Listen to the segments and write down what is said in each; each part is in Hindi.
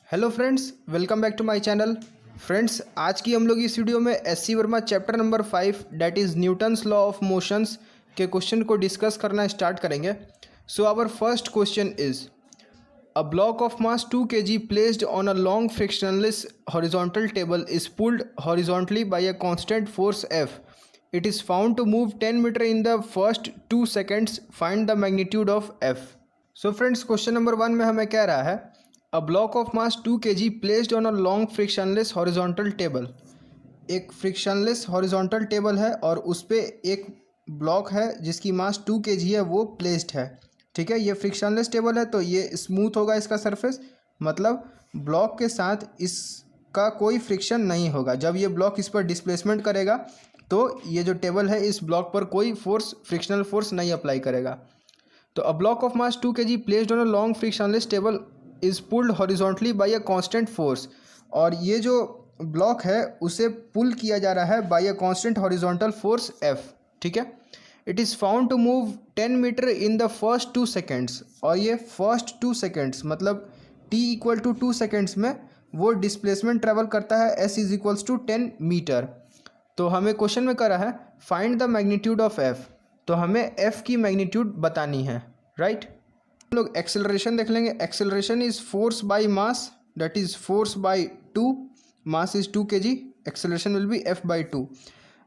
Hello friends, welcome back to my channel. Friends, आज की हम लोग इस वीडियो में S C Verma chapter number 5 that is Newton's law of motions के क्वेश्चन को डिस्कस करना स्टार्ट करेंगे। So our first question is a block of mass 2 kg placed on a long frictionless horizontal table is pulled horizontally by a constant force F. It is found to move 10 meter in the first 2 seconds. Find the magnitude of F. So friends, question number 1 में हमें कह रहा है अ block of mass 2 kg placed on a long frictionless horizontal table. एक फ्रिक्शनलेस हॉरिजॉन्टल टेबल है और उस पर एक ब्लॉक है जिसकी मास 2 kg है, वो प्लेस्ड है। ठीक है, ये फ्रिक्शनलेस टेबल है तो ये स्मूथ होगा इसका सरफेस, मतलब ब्लॉक के साथ इसका कोई फ्रिक्शन नहीं होगा। जब ये ब्लॉक इस पर डिस्प्लेसमेंट करेगा तो ये जो टेबल है इस ब्लॉक पर कोई फोर्स, फ्रिक्शनल फोर्स नहीं अप्लाई करेगा। तो a block of mass 2 kg placed on a long frictionless table is pulled horizontally by a constant force. और ये जो ब्लॉक है उसे पुल किया जा रहा है by a constant horizontal force F। ठीक है, it is found to move 10 metre in the first 2 seconds. और ये फर्स्ट 2 सेकेंड्स मतलब t इक्वल टू 2 सेकेंड्स में वो डिस्प्लेसमेंट ट्रेवल करता है s is equals to 10 metre. तो हमें क्वेश्चन में करा है find the magnitude of F। तो हमें F की मैग्नीट्यूड बतानी है, राइट। हम लोग एक्सेलरेशन देख लेंगे। Acceleration is force by mass, that is force by 2, mass is 2 kg, acceleration will be F by 2।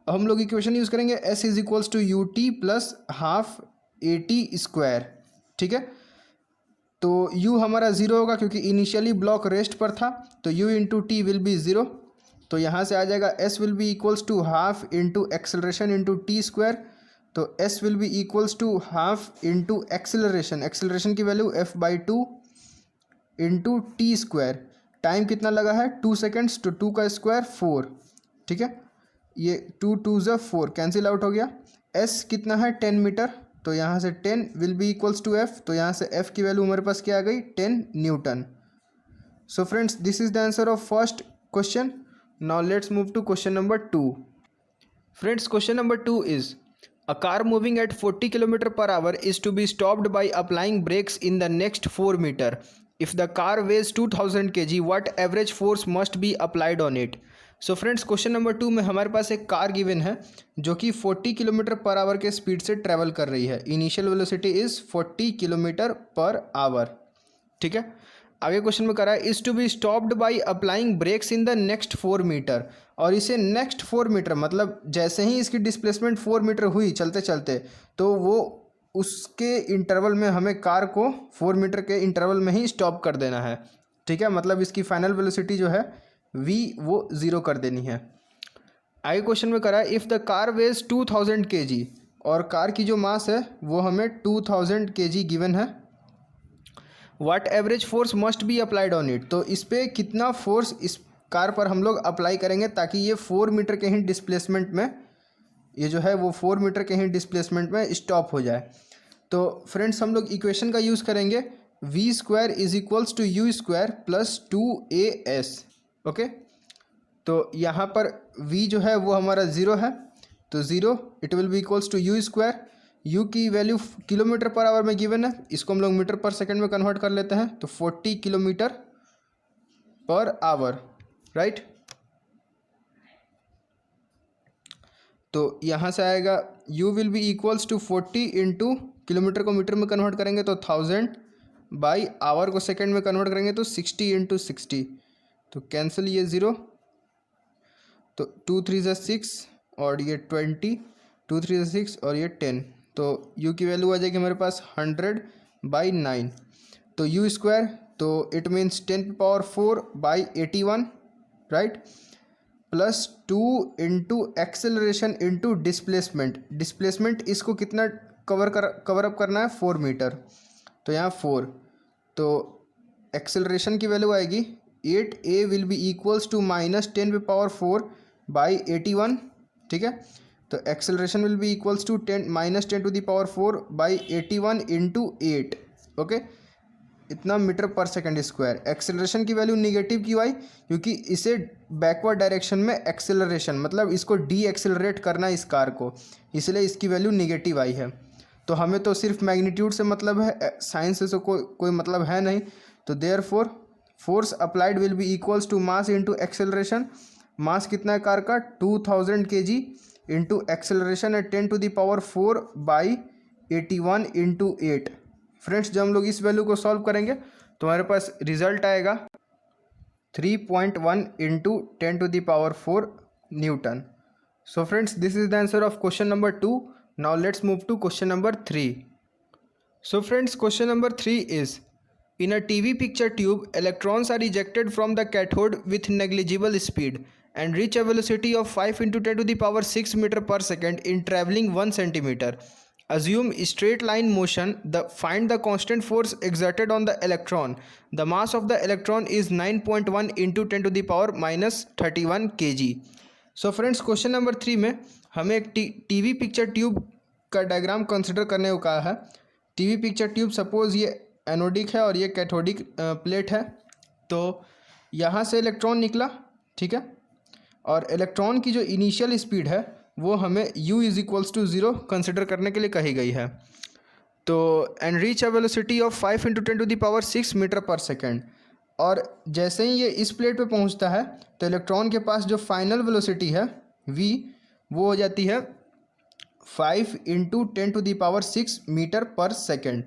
अब हम लोग इक्वेशन यूज़ करेंगे S is equals to u t plus half a t square. ठीक है, तो u हमारा 0 होगा क्योंकि इनिशियली ब्लॉक रेस्ट पर था, तो u into t will be 0। तो यहाँ से आ जाएगा S will be equals to half into acceleration into t square. तो S will be equals to half into acceleration, acceleration की value F by 2 into t square. Time कितना लगा है 2 सेकेंड्स, तो 2 का स्क्वायर 4। ठीक है, ये 2 2 ज़ा 4 कैंसिल आउट हो गया। S कितना है 10 मीटर, तो यहाँ से 10 will be equals to F। तो यहाँ से F की वैल्यू हमारे पास क्या आ गई 10 newton. So friends, this is the answer of first question. Now let's move to question number 2। Friends, question number 2 is a car moving at 40 km per hour is to be stopped by applying brakes in the next 4 meter. If the car weighs 2000 kg, what average force must be applied on it? So friends, question number 2 में हमारे पास एक कार गिवन है जो कि 40 किलोमीटर पर आवर के स्पीड से ट्रैवल कर रही है। इनिशियल वेलोसिटी इज़ 40 किलोमीटर पर आवर। ठीक है, आगे क्वेश्चन में करा है is to be stopped by applying brakes in the next 4 metre. और इसे नेक्स्ट 4 मीटर मतलब जैसे ही इसकी डिस्प्लेसमेंट 4 मीटर हुई चलते चलते, तो वो उसके इंटरवल में हमें कार को 4 मीटर के इंटरवल में ही स्टॉप कर देना है। ठीक है, मतलब इसकी फाइनल वेलोसिटी जो है v वो 0 कर देनी है। आगे क्वेश्चन में करा है if the car weighs 2000 kg, और कार की जो मास है वो हमें 2000 kg गिवन है। What average force must be applied on it, तो इस पर कितना फोर्स इस कार पर हम लोग अप्लाई करेंगे ताकि ये 4 मीटर के ही डिस्प्लेसमेंट में, ये जो है वो 4 मीटर के ही डिस्प्लेसमेंट में स्टॉप हो जाए। तो फ्रेंड्स, हम लोग इक्वेशन का यूज़ करेंगे v square is equals to u square plus 2as। Okay, तो यहाँ पर v जो है वो हमारा 0 है, तो 0 it will be equals to u square. u की वैल्यू किलोमीटर पर आवर में गिवन है, इसको हम लोग मीटर पर सेकंड में कन्वर्ट कर लेते हैं, तो 40 किलोमीटर पर आवर, राइट। तो यहाँ से आएगा u will be equals to 40 into kilometre को मीटर में कन्वर्ट करेंगे तो 1000 बाई आवर को सेकंड में कन्वर्ट करेंगे तो 60 इंटू 60, तो कैंसिल ये 0, तो 2 3 ज़ा 6 और ये 20, 2 3 ज़ा 6 और ये 10, तो u की वैल्यू आ जाएगी हमारे पास 100 बाई 9। तो u स्क्वायर, तो it means 10⁴ by 81, right, plus 2 into acceleration into displacement. Displacement इसको कितना कवर अप करना है 4 मीटर, तो यहाँ 4, तो एक्सेलरेशन की वैल्यू आएगी 8a will be equals to minus 10⁴ by 81। ठीक है, तो acceleration will be equals to 10 minus 10⁴ by 81 into 8। ओके, इतना मीटर पर सेकंड स्क्वायर। एक्सेलरेशन की वैल्यू निगेटिव क्यों आई, क्योंकि इसे बैकवर्ड डायरेक्शन में एक्सेलरेशन मतलब इसको डी एक्सेलरेट करना इस कार को, इसलिए इसकी वैल्यू निगेटिव आई है। तो हमें तो सिर्फ मैग्नीट्यूड से मतलब है, साइन से तो कोई मतलब है नहीं। तो therefore force applied will be equals to mass into acceleration. Mass कितना है कार का 2000 kg इंटू एक्सेलरेशन है 10⁴ बाई 81 इंटू 8। फ्रेंड्स जब हम लोग इस वैल्यू को सॉल्व करेंगे तो हमारे पास रिजल्ट आएगा 3.1 into 10⁴ Newton. So friends, this is the answer of question number 2. Now let's move to question number 3. So friends, question number 3 is, in a TV picture tube, electrons are ejected from the cathode with negligible speed and reach a velocity of 5 into 10⁶ meter per second in traveling 1 centimeter. Assume straight line motion. Find the constant force exerted on the electron. The mass of the electron is 9.1 into 10⁻31 kg. So friends question number 3 में हमें एक टीवी पिक्चर ट्यूब का डायग्राम कंसिडर करने को कहा है। टीवी पिक्चर ट्यूब सपोज ये एनोडिक है और ये कैथोडिक प्लेट है। तो यहाँ से इलेक्ट्रॉन निकला, ठीक है, और इलेक्ट्रॉन की जो इनिशियल स्पीड है वो हमें u is equals to 0 consider करने के लिए कही गई है। तो and reach a velocity of 5 into 10⁶ metre पर सेकेंड। और जैसे ही ये इस प्लेट पे पहुंचता है तो इलेक्ट्रॉन के पास जो फाइनल वेलोसिटी है v वो हो जाती है 5 into 10⁶ मीटर पर सेकेंड,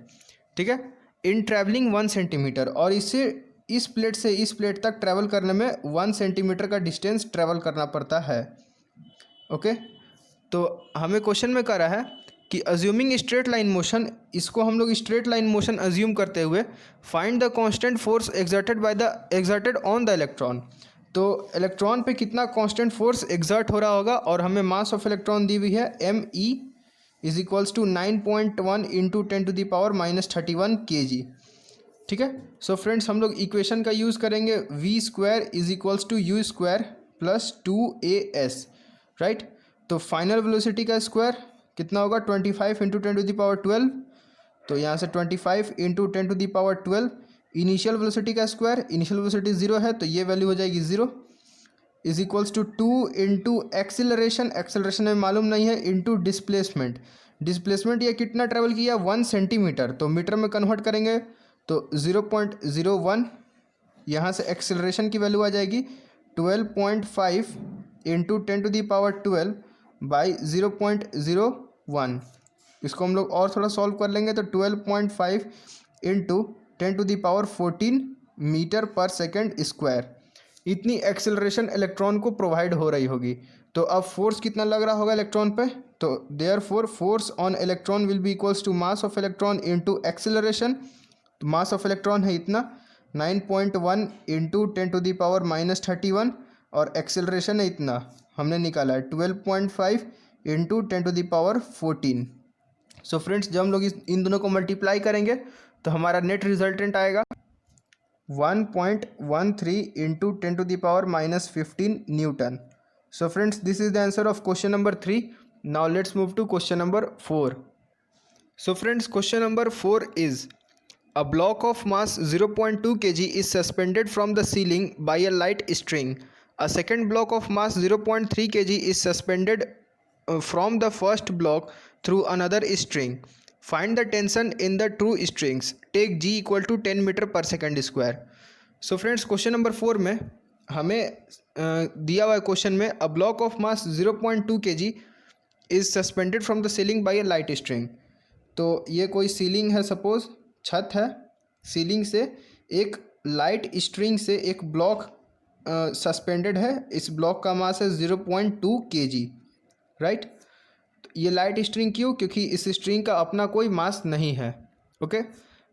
ठीक है, इन ट्रैवलिंग 1 सेंटीमीटर। और इससे इस प्लेट से इस प्लेट तक ट्रैवल करने में 1 सेंटीमीटर का डिस्टेंस ट्रैवल करना पड़ता है। ओके, तो हमें क्वेश्चन में कह रहा है कि अज्यूमिंग स्ट्रेट लाइन मोशन, इसको हम लोग स्ट्रेट लाइन मोशन अज्यूम करते हुए find the constant force exerted on the electron. तो इलेक्ट्रॉन पे कितना कांस्टेंट फोर्स एक्सर्ट हो रहा होगा, और हमें मास ऑफ इलेक्ट्रॉन दी हुई है me is equals to 9.1 into 10⁻31 kg, ठीक है। सो फ्रेंड्स हम लोग इक्वेशन का यूज़ करेंगे v² is equals to u² plus 2as, right. तो फाइनल वेलोसिटी का स्क्वायर कितना होगा 25 इंटू 10⁻12। तो यहाँ से 25 इंटू 10⁻12। इनिशियल वेलोसिटी का स्क्वायर, इनिशियल वेलोसिटी 0 है तो ये वैल्यू हो जाएगी 0, is equals to 2 into acceleration, acceleration में मालूम नहीं है, इंटू डिस्प्लेसमेंट। डिस्प्लेसमेंट ये कितना ट्रैवल किया 1 सेंटीमीटर, तो मीटर में कन्वर्ट करेंगे तो 0.01। यहाँ से एक्सिलरेशन की वैल्यू आ जाएगी 12.5 इंटू 10⁻12 बाई 0.01। इसको हम लोग और थोड़ा सॉल्व कर लेंगे तो 12.5 इंटू 10⁻14 मीटर पर सेकेंड स्क्वायर। इतनी एक्सेलरेशन इलेक्ट्रॉन को प्रोवाइड हो रही होगी। तो अब फोर्स कितना लग रहा होगा इलेक्ट्रॉन पे, तो therefore force on electron will be equals to mass of electron into acceleration. तो मास ऑफ इलेक्ट्रॉन है इतना 9.1 इंटू 10⁻31 और एक्सेलरेशन है इतना हमने निकाला है 12.5 इंटू 10⁻14। सो फ्रेंड्स जब हम लोग इन दोनों को मल्टीप्लाई करेंगे तो हमारा नेट रिजल्टेंट आएगा 1.13 into 10⁻15 newton. So friends this is the answer of question number 3। Now let's move to question number 4। So friends question number 4 is, a block of mass 0.2 kg is suspended from the ceiling by a light string. A second block of mass 0.3 kg is suspended from the first block through another string. Find the tension in the two strings. Take g equal to 10 meter per second square. So friends question number 4 में हमें दिया हुआ क्वेश्चन में a block of mass 0.2 kg is suspended from the ceiling by a light string. तो ये कोई सीलिंग है, सपोज छत है, सीलिंग से एक लाइट स्ट्रिंग से एक ब्लॉक सस्पेंडेड है। इस ब्लॉक का मास है 0.2 kg, राइट। ये लाइट स्ट्रिंग क्यों, क्योंकि इस स्ट्रिंग का अपना कोई मास नहीं है। ओके,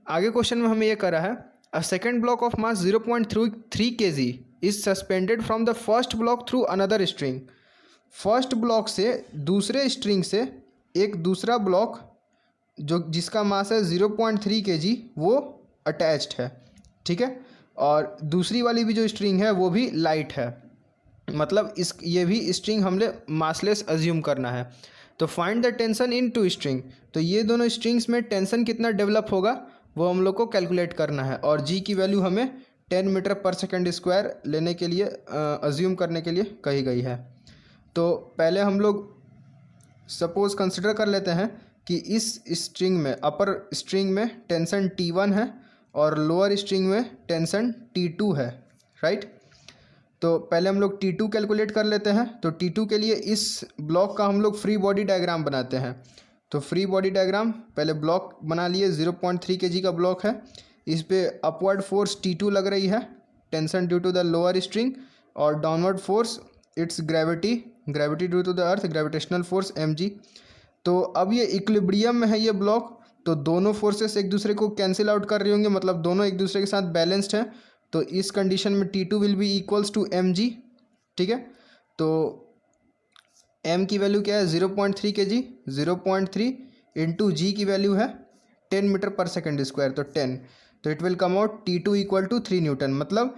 आगे क्वेश्चन में हमें ये करा है a second block of mass 0.3 kg is suspended from the first block through another string. First block से दूसरे स्ट्रिंग से एक दूसरा ब्लॉक जो जिसका मास है 0.3 kg वो अटैच्ड है, ठीक है, और दूसरी वाली भी जो स्ट्रिंग है वो भी लाइट है, मतलब ये भी स्ट्रिंग हमने मासलेस अज्यूम करना है। तो find the tension in two string, तो ये दोनों स्ट्रिंग्स में टेंशन कितना डेवलप होगा वो हम लोग को कैलकुलेट करना है, और जी की वैल्यू हमें 10 मीटर पर सेकेंड स्क्वायर लेने के लिए अज्यूम करने के लिए कही गई है। तो पहले हम लोग सपोज कंसिडर कर लेते हैं कि इस स्ट्रिंग में, अपर स्ट्रिंग में टेंशन T1 है और लोअर स्ट्रिंग में टेंशन T2 है, राइट। तो पहले हम लोग T2 कैलकुलेट कर लेते हैं। तो T2 के लिए इस ब्लॉक का हम लोग फ्री बॉडी डायग्राम बनाते हैं। तो फ्री बॉडी डायग्राम पहले ब्लॉक बना लिए, 0.3 kg का ब्लॉक है। इस पे अपवर्ड फोर्स T2 लग रही है, tension due to the lower string, और downward force it's gravity due to the earth, gravitational force mg। तो अब ये इक्विलिब्रियम में है ये ब्लॉक, तो दोनों फोर्सेस एक दूसरे को कैंसिल आउट कर रही होंगे, मतलब दोनों एक दूसरे के साथ बैलेंस्ड हैं। तो इस कंडीशन में T2 will be equals to mg, ठीक है। तो m की वैल्यू क्या है, 0.3 kg, 0.3 इंटू जी की वैल्यू है 10 मीटर पर सेकेंड स्क्वायर, तो 10। तो it will come out T2 equal to 3 newton, मतलब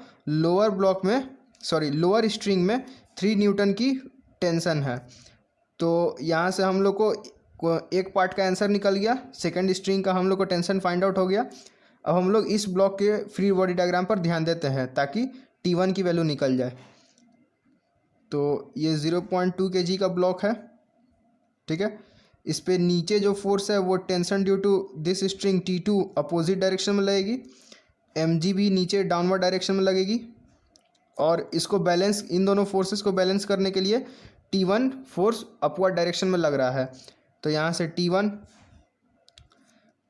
लोअर स्ट्रिंग में 3 न्यूटन की टेंशन है। तो यहाँ से हम लोग को एक पार्ट का आंसर निकल गया, सेकंड स्ट्रिंग का हम लोग को टेंशन फाइंड आउट हो गया। अब हम लोग इस ब्लॉक के फ्री बॉडी डायग्राम पर ध्यान देते हैं ताकि T1 की वैल्यू निकल जाए। तो ये 0.2 kg का ब्लॉक है, ठीक है। इस पे नीचे जो फोर्स है वो tension due to this string T2 opposite direction में लगेगी, mg भी नीचे डाउनवर्ड डायरेक्शन में लगेगी, और इसको बैलेंस, इन दोनों फोर्सेस को बैलेंस करने के लिए T1 फोर्स अपवर्ड डायरेक्शन में लग रहा है। तो यहाँ से T1,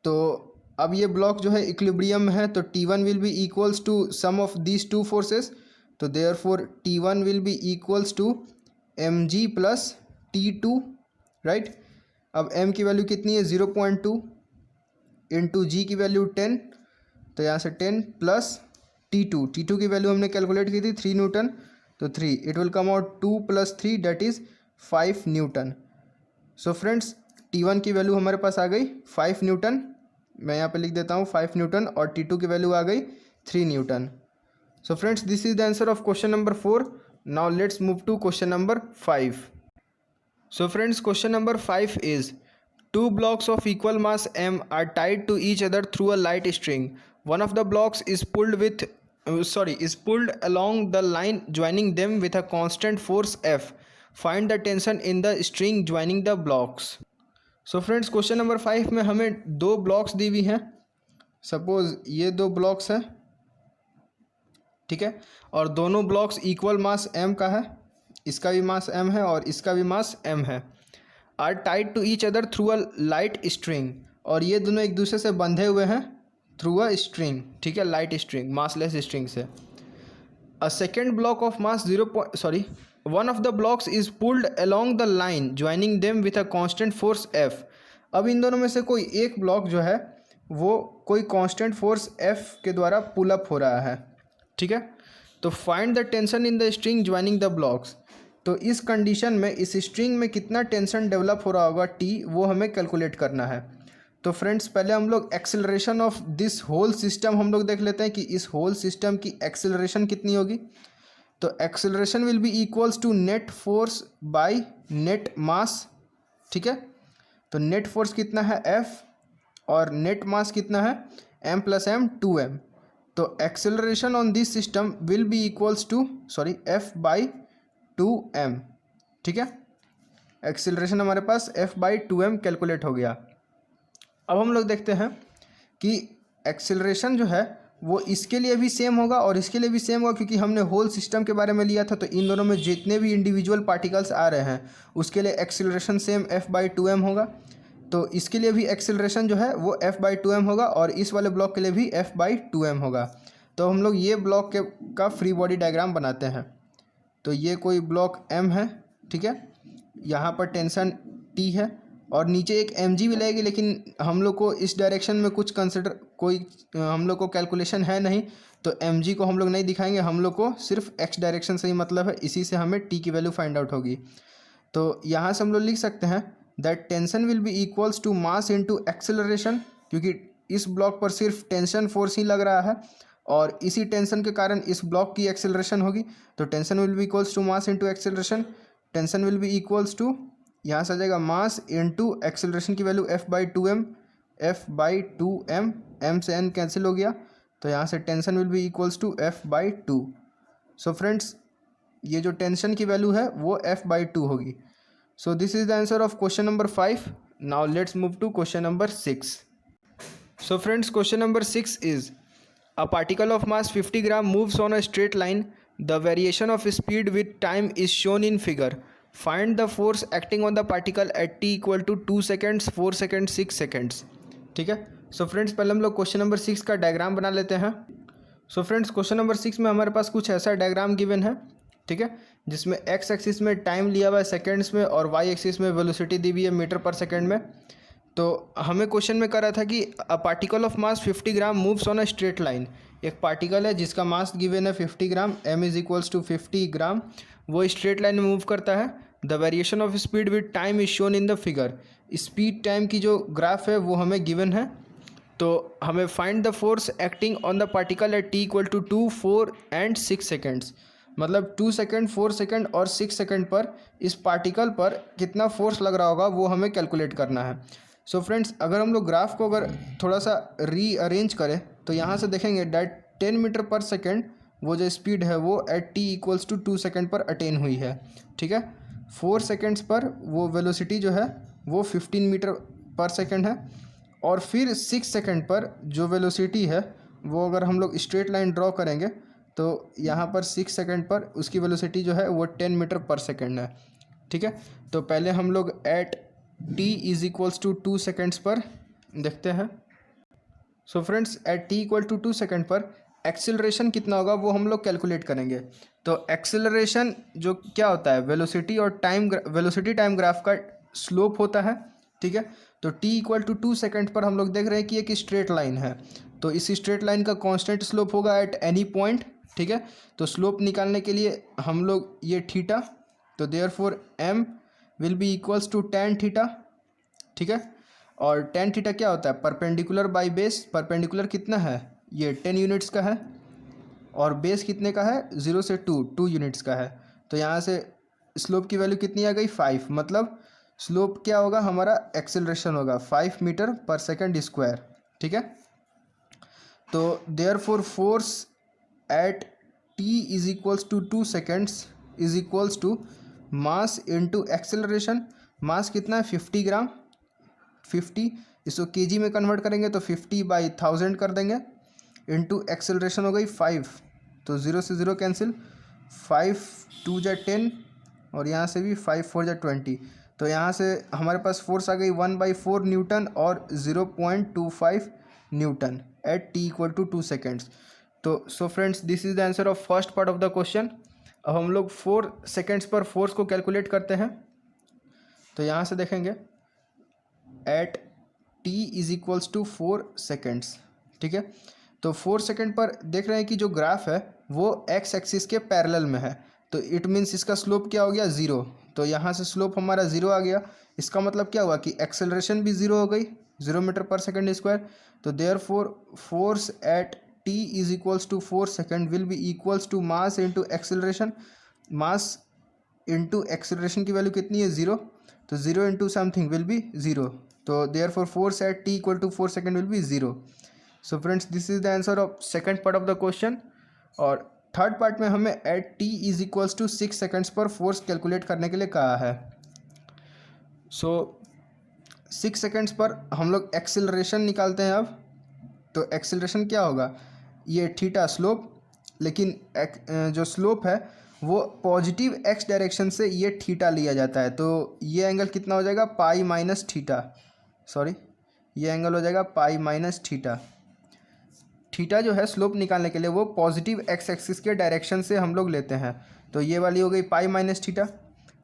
तो अब ये ब्लॉक जो है इक्विलिब्रियम में है, तो T1 will be equals to sum of these two forces. तो therefore T1 will be equals to mg plus T2, right. अब m की वैल्यू कितनी है, 0.2 इंटू जी की वैल्यू 10, तो यहाँ से 10 प्लस T2 की वैल्यू हमने कैलकुलेट की थी 3 न्यूटन, तो 3, it will come out 2 + 3 that is 5 Newton. So friends T1 की वैल्यू हमारे पास आ गई 5 न्यूटन, मैं यहाँ पे लिख देता हूँ 5 न्यूटन, और T2 की वैल्यू आ गई 3 newton. So friends this is the answer of question number 4। Now let's move to question number 5। So friends question number 5 is, two blocks of equal mass m are tied to each other through a light string. One of the blocks is pulled along the line joining them with a constant force F. Find the tension in the string joining the blocks. So friends question number 5 में हमें दो ब्लॉक्स दी हुई हैं। सपोज ये दो ब्लॉक्स हैं, ठीक है, और दोनों ब्लॉक्स इक्वल मास m का है, इसका भी मास m है और इसका भी मास m है। Are tied to each other through a light string, और ये दोनों एक दूसरे से बंधे हुए हैं थ्रू अ स्ट्रिंग, ठीक है, लाइट स्ट्रिंग, मासलेस स्ट्रिंग से। A second block of mass one of the blocks is pulled along the line joining them with a constant force F। अब इन दोनों में से कोई एक ब्लॉक जो है वो कोई कांस्टेंट फोर्स F के द्वारा पुल अप हो रहा है, ठीक है। तो find the tension in the string joining the blocks. तो इस कंडीशन में इस स्ट्रिंग में कितना टेंशन डेवलप हो रहा होगा T, वो हमें कैलकुलेट करना है। तो फ्रेंड्स पहले हम लोग acceleration of this whole system हम लोग देख लेते हैं कि इस होल सिस्टम की एक्सेलरेशन कितनी होगी। तो acceleration will be equals to net force by net mass, ठीक है। तो नेट फोर्स कितना है F, और नेट मास कितना है m + m 2m। तो acceleration on this system will be equals to F by 2m, ठीक है। एक्सेलरेशन हमारे पास F बाई 2m कैलकुलेट हो गया। अब हम लोग देखते हैं कि एक्सेलरेशन जो है वो इसके लिए भी सेम होगा और इसके लिए भी सेम होगा, क्योंकि हमने होल सिस्टम के बारे में लिया था। तो इन दोनों में जितने भी इंडिविजुअल पार्टिकल्स आ रहे हैं उसके लिए acceleration same F by 2m होगा। तो इसके लिए भी एक्सेलरेशन जो है वो F बाई 2m होगा, और इस वाले ब्लॉक के लिए भी F बाई 2m होगा। तो हम लोग ये ब्लॉक का फ्री बॉडी डायग्राम बनाते हैं। तो ये कोई ब्लॉक M है, ठीक है, यहाँ पर टेंशन T है, और नीचे एक mg भी लगेगी, लेकिन हम लोग को इस डायरेक्शन में कुछ हम लोग को कैलकुलेशन है नहीं, तो mg को हम लोग नहीं दिखाएंगे, हम लोग को सिर्फ x डायरेक्शन से ही मतलब है, इसी से हमें t की वैल्यू फाइंड आउट होगी। तो यहाँ से हम लोग लिख सकते हैं that tension will be equals to mass into acceleration, क्योंकि इस ब्लॉक पर सिर्फ टेंशन फोर्स ही लग रहा है और इसी टेंशन के कारण इस ब्लॉक की एक्सेलरेशन होगी। तो tension will be equals to mass into acceleration. Tension will be equals to, यहाँ से आ जाएगा मास इंटू एक्सेलरेशन की value F by 2m, m से n कैंसिल हो गया, तो यहाँ से tension will be equals to F by 2। So friends ये जो टेंशन की वैल्यू है वो F बाई 2 होगी। So this is the answer of question number 5। Now let's move to question number 6। So friends question number 6 is, A particle of mass 50 gram moves on a straight line. The variation of speed with time is shown in figure. Find the force acting on the particle at t equal to 2 seconds, 4 seconds, 6 seconds. ठीक है. सो फ्रेंड्स पहले हम लोग क्वेश्चन नंबर 6 का डायग्राम बना लेते हैं. सो फ्रेंड्स क्वेश्चन नंबर 6 में हमारे पास कुछ ऐसा डायग्राम गिवन है. ठीक है, जिसमें एक्स एक्सिस में टाइम लिया हुआ है सेकेंड्स में और वाई एक्सिस में वेलोसिटी दी हुई है मीटर पर सेकेंड में. तो हमें क्वेश्चन में कर रहा था कि a particle of mass 50 gram moves on a straight line. एक पार्टिकल है जिसका मास गिवन है 50 ग्राम, m इज इक्वल्स टू 50 ग्राम. वो स्ट्रेट लाइन में मूव करता है. The variation of speed with time is shown in the figure. Speed time की जो ग्राफ है वो हमें गिवन है. तो हमें find the force acting on the particle at t equal to 2, 4 and 6 seconds. मतलब 2 सेकेंड, 4 सेकेंड और 6 सेकेंड पर इस पार्टिकल पर कितना फोर्स लग रहा होगा वो हमें कैलकुलेट करना है. सो फ्रेंड्स अगर हम लोग ग्राफ को अगर थोड़ा सा रीअरेंज करें तो यहाँ से देखेंगे डैट 10 मीटर पर सेकेंड वो जो स्पीड है वो at t equals to 2 second पर अटेन हुई है. ठीक है, 4 सेकेंड्स पर वो वेलोसिटी जो है वो 15 मीटर पर सेकेंड है. और फिर 6 सेकेंड पर जो वेलोसिटी है वो अगर हम लोग स्ट्रेट लाइन ड्रॉ करेंगे तो यहाँ पर 6 सेकेंड पर उसकी वेलोसिटी जो है वो 10 मीटर पर सेकेंड है. ठीक है, तो पहले हम लोग at t is equals to 2 seconds पर देखते हैं. So friends at t equal to 2 second पर एक्सेलरेशन कितना होगा वो हम लोग कैलकुलेट करेंगे. तो एक्सेलरेशन जो क्या होता है, वेलोसिटी और वेलोसिटी टाइम ग्राफ का स्लोप होता है. ठीक है, तो t इक्वल टू 2 सेकेंड पर हम लोग देख रहे हैं कि एक स्ट्रेट लाइन है. तो इस स्ट्रेट लाइन का कांस्टेंट स्लोप होगा एट एनी पॉइंट. ठीक है, तो स्लोप निकालने के लिए हम लोग ये थीटा, तो therefore m will be equals to tan theta. ठीक है, और tan थीटा क्या होता है, परपेंडिकुलर बाय बेस. परपेंडिकुलर कितना है, ये 10 यूनिट्स का है और बेस कितने का है, 0 से 2 यूनिट्स का है. तो यहाँ से स्लोप की वैल्यू कितनी आ गई, 5. मतलब स्लोप क्या होगा, हमारा एक्सेलरेशन होगा 5 मीटर पर सेकेंड स्क्वायर. ठीक है, तो therefore force at t is equals to 2 seconds is equals to mass into acceleration. Mass कितना है, 50 ग्राम. 50 इसको केजी में कन्वर्ट करेंगे तो 50/1000 कर देंगे. इनटू एक्सेलरेशन हो गई 5, तो 0 से 0 कैंसिल. 5 2 जा 10 और यहाँ से भी 5 4 जा 20. तो यहाँ से हमारे पास फोर्स आ गई 1/4 न्यूटन और 0.25 newton at t equal to 2 seconds. तो so friends this is the answer of first part of the question. अब हम लोग 4 सेकेंड्स पर फोर्स को कैलकुलेट करते हैं. तो यहाँ से देखेंगे at t is equals to 4 seconds. ठीक है, तो 4 सेकेंड पर देख रहे हैं कि जो ग्राफ है वो x एक्सिस के पैरेलल में है. तो इट मीन्स इसका स्लोप क्या हो गया, 0. तो यहाँ से स्लोप हमारा 0 आ गया. इसका मतलब क्या हुआ कि एक्सेलरेशन भी 0 हो गई, 0 मीटर पर सेकेंड स्क्वायर. तो therefore force at t is equals to 4 second will be equals to mass into acceleration. Mass into acceleration की वैल्यू कितनी है, 0. तो 0 इंटू समथिंग विल बी 0. तो therefore force at t equal to 4 second will be 0. So friends this is the answer of second part of the question. और थर्ड पार्ट में हमें at t is equals to 6 seconds पर फोर्स कैलकुलेट करने के लिए कहा है. सो 6 सेकेंड्स पर हम लोग एक्सेलरेशन निकालते हैं. अब तो एक्सेलरेशन क्या होगा, ये थीटा स्लोप, लेकिन जो स्लोप है वो पॉजिटिव x डायरेक्शन से ये थीटा लिया जाता है. तो ये एंगल कितना हो जाएगा, पाई माइनस थीटा. सॉरी, ये एंगल हो जाएगा पाई माइनस थीटा. थीटा जो है स्लोप निकालने के लिए वो पॉजिटिव x एक्सिस के डायरेक्शन से हम लोग लेते हैं. तो ये वाली हो गई पाई माइनस थीटा.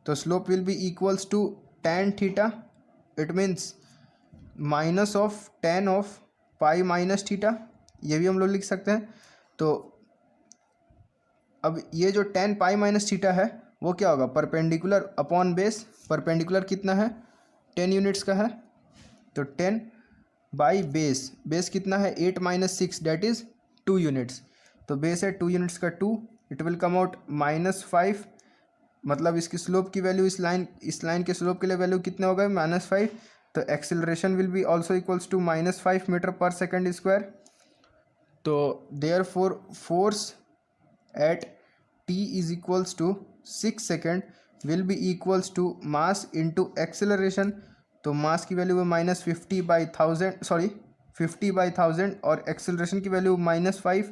तो slope will be equals to tan theta. It means minus of tan of pi minus theta, ये भी हम लोग लिख सकते हैं. तो अब ये जो tan पाई माइनस थीटा है वो क्या होगा, परपेंडिकुलर अपॉन बेस. परपेंडिकुलर कितना है, 10 यूनिट्स का है. तो 10 बाई बेस, बेस कितना है 8 माइनस 6 डेट इज़ 2 यूनिट्स. तो बेस है 2 यूनिट्स का 2, इट विल कम आउट -5. मतलब इसकी स्लोप की वैल्यू इस लाइन के स्लोप के लिए वैल्यू कितना होगा, -5. तो acceleration will be also equals to -5 metre पर सेकेंड स्क्वायर. तो therefore force at t is equals to 6 second will be equals to mass into acceleration. तो मास की वैल्यू है -50/1000, सॉरी 50/1000 और एक्सेलरेशन की वैल्यू -5,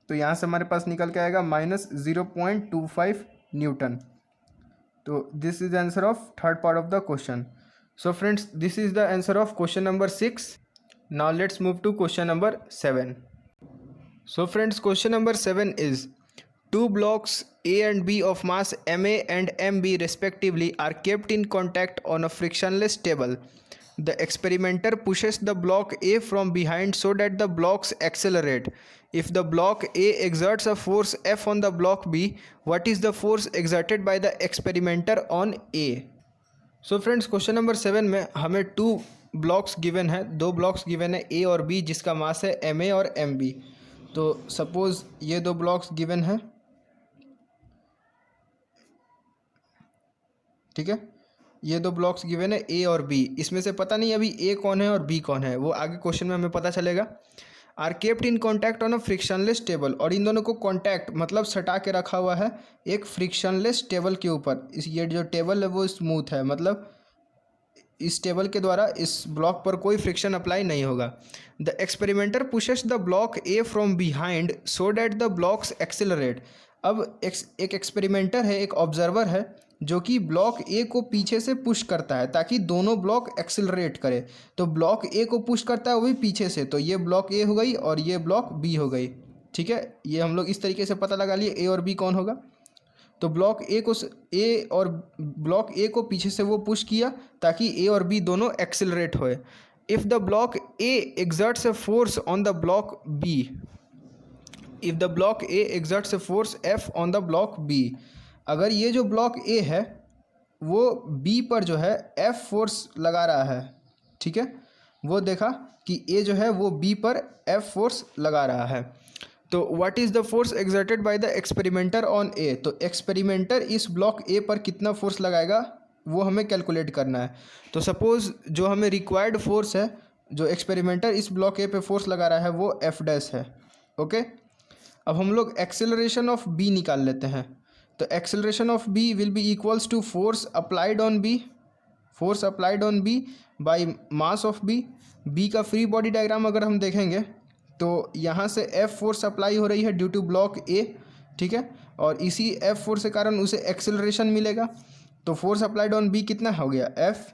तो यहाँ से हमारे पास निकल के आएगा -0.25 न्यूटन। तो this is answer of third part of the question. So friends, this is the answer of question number 6। Now let's move to question number 7। So friends, question number 7 is: two blocks A and B of mass Ma and Mb respectively are kept in contact on a frictionless table. The experimenter pushes the block A from behind so that the blocks accelerate. If the block A exerts a force F on the block B, what is the force exerted by the experimenter on A? So friends, question number 7 में हमें टू ब्लॉक्स गिवन है, दो ब्लॉक्स गिवन है ए और बी, जिसका मास है Ma और Mb। तो सपोज ये दो ब्लॉक्स गिवन है, ठीक है, ये दो ब्लॉक्स गिवन है ए और बी। इसमें से पता नहीं अभी ए कौन है और बी कौन है, वो आगे क्वेश्चन में हमें पता चलेगा। Are kept in contact on a frictionless table, और इन दोनों को कॉन्टैक्ट मतलब सटा के रखा हुआ है एक फ्रिक्शनलेस टेबल के ऊपर। इस ये जो टेबल है वो स्मूथ है, मतलब इस टेबल के द्वारा इस ब्लॉक पर कोई फ्रिक्शन अप्लाई नहीं होगा। The experimenter pushes the block A from behind so that the blocks accelerate. अब एक एक्सपेरिमेंटर है, एक ऑब्जर्वर है, जो कि ब्लॉक ए को पीछे से पुश करता है ताकि दोनों ब्लॉक एक्सेलरेट करे। तो ब्लॉक ए को पुश करता है वो भी पीछे से, तो ये ब्लॉक ए हो गई और ये ब्लॉक बी हो गई। ठीक है, ये हम लोग इस तरीके से पता लगा लिए ए और बी कौन होगा। तो ब्लॉक ए को पीछे से वो पुश किया ताकि ए और बी दोनों एक्सेलरेट होए। If the block A exerts a force on the block B, if the block A exerts a force F on the block B, अगर ये जो ब्लॉक ए है वो बी पर जो है एफ फोर्स लगा रहा है, ठीक है, वो देखा कि ए जो है वो बी पर एफ फोर्स लगा रहा है। तो what is the force exerted by the experimenter on A, तो एक्सपेरिमेंटर इस ब्लॉक ए पर कितना फोर्स लगाएगा वो हमें कैलकुलेट करना है। तो सपोज़ जो हमें रिक्वायर्ड फोर्स है, जो एक्सपेरिमेंटर इस ब्लॉक ए पे फोर्स लगा रहा है वो एफ डैश है। ओके, अब हम लोग एक्सेलरेशन ऑफ बी निकाल लेते हैं। तो acceleration of B will be equals to force applied on B, force applied on B by mass of B. B का फ्री बॉडी डायग्राम अगर हम देखेंगे तो यहाँ से एफ फोर्स अप्लाई हो रही है ड्यू टू ब्लॉक ए, ठीक है, और इसी एफ फोर्स के कारण उसे एक्सेलरेशन मिलेगा। तो फोर्स अप्लाइड ऑन बी कितना हो गया, F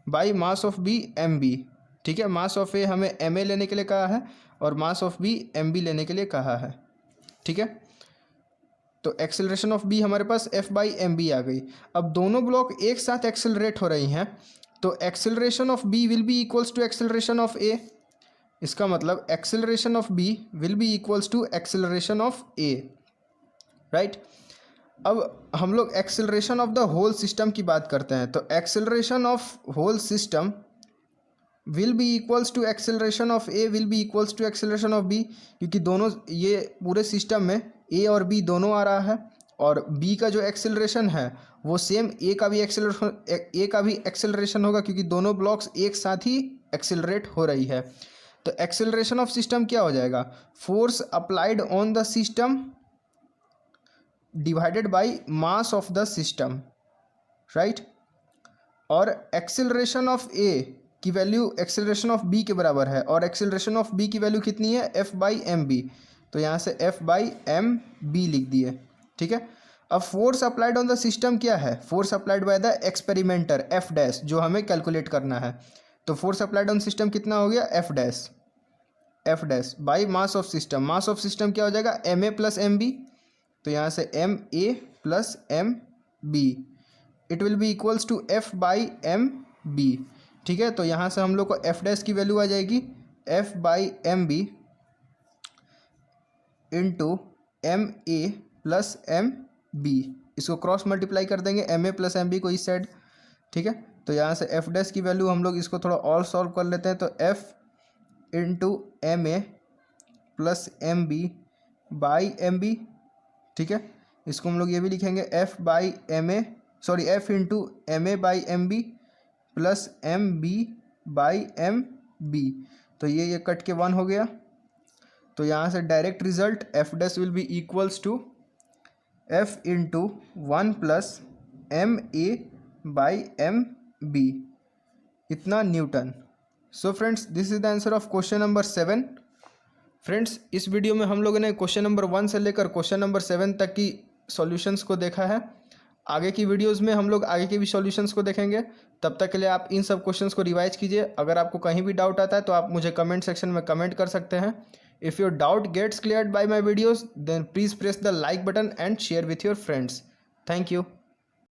by mass of B M B, ठीक है। मास ऑफ ए हमें एम ए लेने के लिए कहा है और mass of B M B लेने के लिए कहा है, ठीक है। तो एक्सेलरेशन ऑफ बी हमारे पास एफ बाई एम बी आ गई। अब दोनों ब्लॉक एक साथ एक्सेलरेट हो रही हैं, तो acceleration of B will be equals to acceleration of A. इसका मतलब acceleration of B will be equals to acceleration of A, right. अब हम लोग acceleration of the whole system की बात करते हैं। तो acceleration of whole system will be equals to acceleration of A will be equals to acceleration of B, क्योंकि दोनों ये पूरे सिस्टम में ए और बी दोनों आ रहा है, और बी का जो एक्सेलरेशन है वो सेम ए का भी एक्सेलरेशन होगा, क्योंकि दोनों ब्लॉक्स एक साथ ही एक्सेलरेट हो रही है। तो एक्सेलरेशन ऑफ सिस्टम क्या हो जाएगा, force applied on the system divided by mass of the system, right. और एक्सेलरेशन ऑफ ए की वैल्यू एक्सेलरेशन ऑफ बी के बराबर है, और एक्सेलरेशन ऑफ बी की वैल्यू कितनी है, एफ बाई एम बी। तो यहाँ से एफ बाई एम बी लिख दिए, ठीक है। अब force applied on the system क्या है, force applied by the experimenter F dash, जो हमें कैलकुलेट करना है। तो फोर्स अप्लाइड ऑन सिस्टम कितना हो गया, F dash by mass of system. Mass of system क्या हो जाएगा, M A plus M B. तो यहाँ से M A plus M B, it will be equals to F by M B, ठीक है। तो यहाँ से हम लोग को एफ डैश की वैल्यू आ जाएगी F by M B into M A plus M B. इसको क्रॉस मल्टीप्लाई कर देंगे M A plus M B को इस साइड, ठीक है। तो यहाँ से एफ डैश की वैल्यू हम लोग इसको थोड़ा और सॉल्व कर लेते हैं। तो F into M A plus M B by M B, ठीक है। इसको हम लोग ये भी लिखेंगे F by M A, sorry F into M A by M B plus M B by M B. तो ये कट के 1 हो गया। तो यहाँ से direct result F dash will be equals to F into 1 plus M A by M B, इतना newton. So friends, this is the answer of question number 7। Friends, इस वीडियो में हम लोगों ने क्वेश्चन नंबर 1 से लेकर क्वेश्चन नंबर 7 तक की सॉल्यूशंस को देखा है। आगे की वीडियोस में हम लोग आगे के भी सॉल्यूशंस को देखेंगे। तब तक के लिए आप इन सब क्वेश्चंस को रिवाइज कीजिए। अगर आपको कहीं भी डाउट आता है तो आप मुझे कमेंट सेक्शन में कमेंट कर सकते हैं। If your doubt gets cleared by my videos, then please press the like button and share with your friends. Thank you.